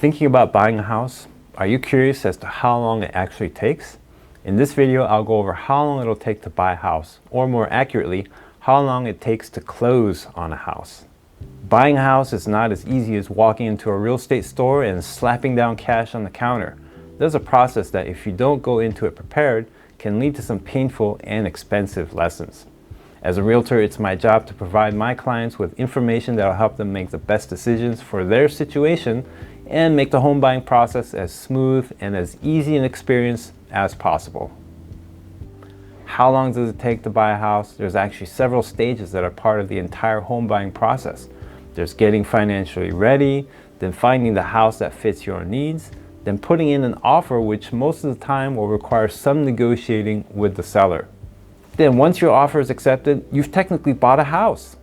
Thinking about buying a house? Are you curious as to how long it actually takes? In this video, I'll go over how long it'll take to buy a house, or more accurately, how long it takes to close on a house. Buying a house is not as easy as walking into a real estate store and slapping down cash on the counter. There's a process that, if you don't go into it prepared, can lead to some painful and expensive lessons. As a realtor, it's my job to provide my clients with information that will help them make the best decisions for their situation and make the home buying process as smooth and as easy an experience as possible. How long does it take to buy a house? There's actually several stages that are part of the entire home buying process. There's getting financially ready, then finding the house that fits your needs, then putting in an offer, which most of the time will require some negotiating with the seller. Then once your offer is accepted, you've technically bought a house.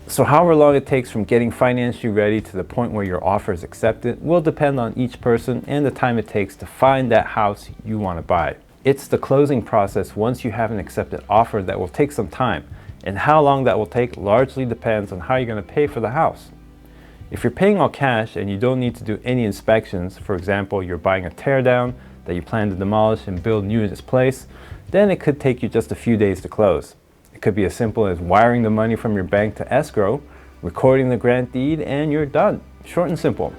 So however long it takes from getting financially ready to the point where your offer is accepted will depend on each person and the time it takes to find that house you want to buy. It's the closing process once you have an accepted offer that will take some time, and how long that will take largely depends on how you're going to pay for the house. If you're paying all cash and you don't need to do any inspections, for example, you're buying a teardown that you plan to demolish and build new in its place, then it could take you just a few days to close. It could be as simple as wiring the money from your bank to escrow, recording the grant deed, and you're done. Short and simple.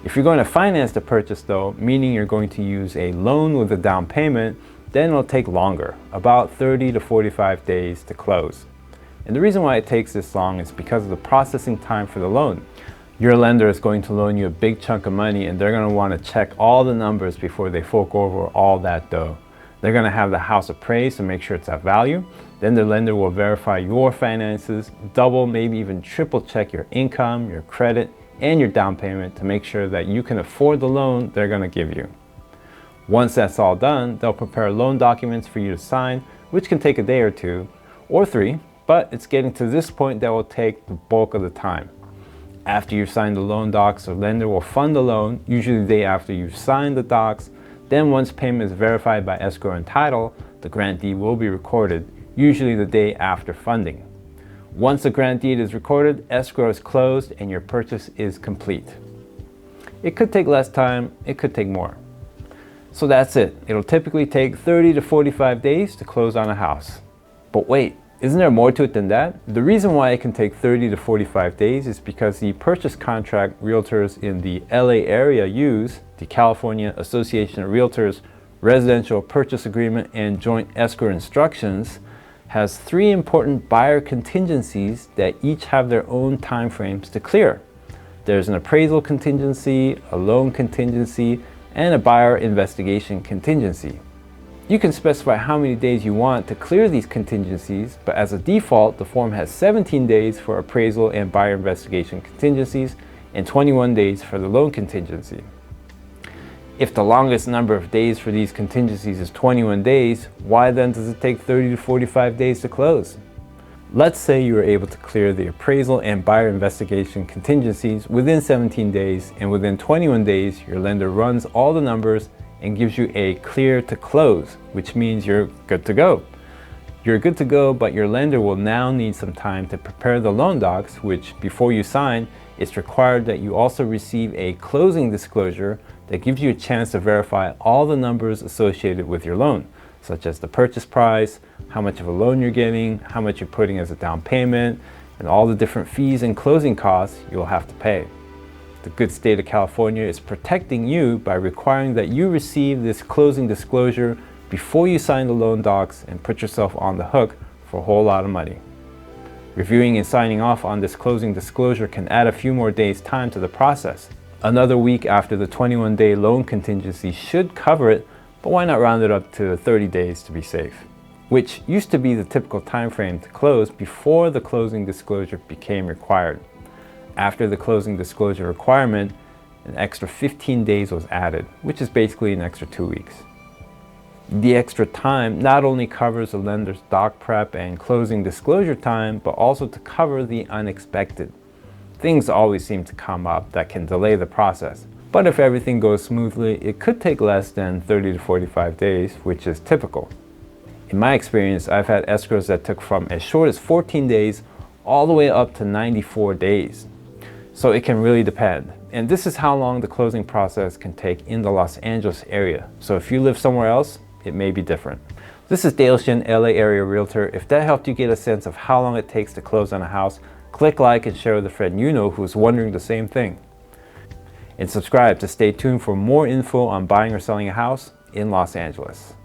If you're going to finance the purchase though, meaning you're going to use a loan with a down payment, then it'll take longer, about 30 to 45 days to close. And the reason why it takes this long is because of the processing time for the loan. Your lender is going to loan you a big chunk of money, and they're going to want to check all the numbers before they fork over all that dough. They're going to have the house appraised to make sure it's at value. Then the lender will verify your finances, double, maybe even triple check your income, your credit, and your down payment to make sure that you can afford the loan they're going to give you. Once that's all done, they'll prepare loan documents for you to sign, which can take a day or two, or 3, but it's getting to this point that will take the bulk of the time. After you've signed the loan docs, the lender will fund the loan, usually the day after you've signed the docs. Then once payment is verified by escrow and title, the grant deed will be recorded, usually the day after funding. Once the grant deed is recorded, escrow is closed and your purchase is complete. It could take less time, it could take more. So that's it. It'll typically take 30 to 45 days to close on a house. But wait, isn't there more to it than that? The reason why it can take 30 to 45 days is because the purchase contract realtors in the LA area use, the California Association of Realtors Residential Purchase Agreement and Joint Escrow Instructions, has 3 important buyer contingencies that each have their own timeframes to clear. There's an appraisal contingency, a loan contingency, and a buyer investigation contingency. You can specify how many days you want to clear these contingencies, but as a default, the form has 17 days for appraisal and buyer investigation contingencies and 21 days for the loan contingency. If the longest number of days for these contingencies is 21 days, why then does it take 30 to 45 days to close? Let's say you were able to clear the appraisal and buyer investigation contingencies within 17 days, and within 21 days, your lender runs all the numbers and gives you a clear to close, which means you're good to go. You're good to go, but your lender will now need some time to prepare the loan docs, which before you sign, it's required that you also receive a closing disclosure that gives you a chance to verify all the numbers associated with your loan, such as the purchase price, how much of a loan you're getting, how much you're putting as a down payment, and all the different fees and closing costs you'll have to pay. The good state of California is protecting you by requiring that you receive this closing disclosure before you sign the loan docs and put yourself on the hook for a whole lot of money. Reviewing and signing off on this closing disclosure can add a few more days' time to the process. Another week after the 21-day loan contingency should cover it, but why not round it up to 30 days to be safe? Which used to be the typical time frame to close before the closing disclosure became required. After the closing disclosure requirement, an extra 15 days was added, which is basically an extra 2 weeks. The extra time not only covers the lender's doc prep and closing disclosure time, but also to cover the unexpected. Things always seem to come up that can delay the process. But if everything goes smoothly, it could take less than 30 to 45 days, which is typical. In my experience, I've had escrows that took from as short as 14 days all the way up to 94 days. So it can really depend. And this is how long the closing process can take in the Los Angeles area. So if you live somewhere else, it may be different. This is Dale Shin, LA area realtor. If that helped you get a sense of how long it takes to close on a house, click like and share with a friend you know who's wondering the same thing. And subscribe to stay tuned for more info on buying or selling a house in Los Angeles.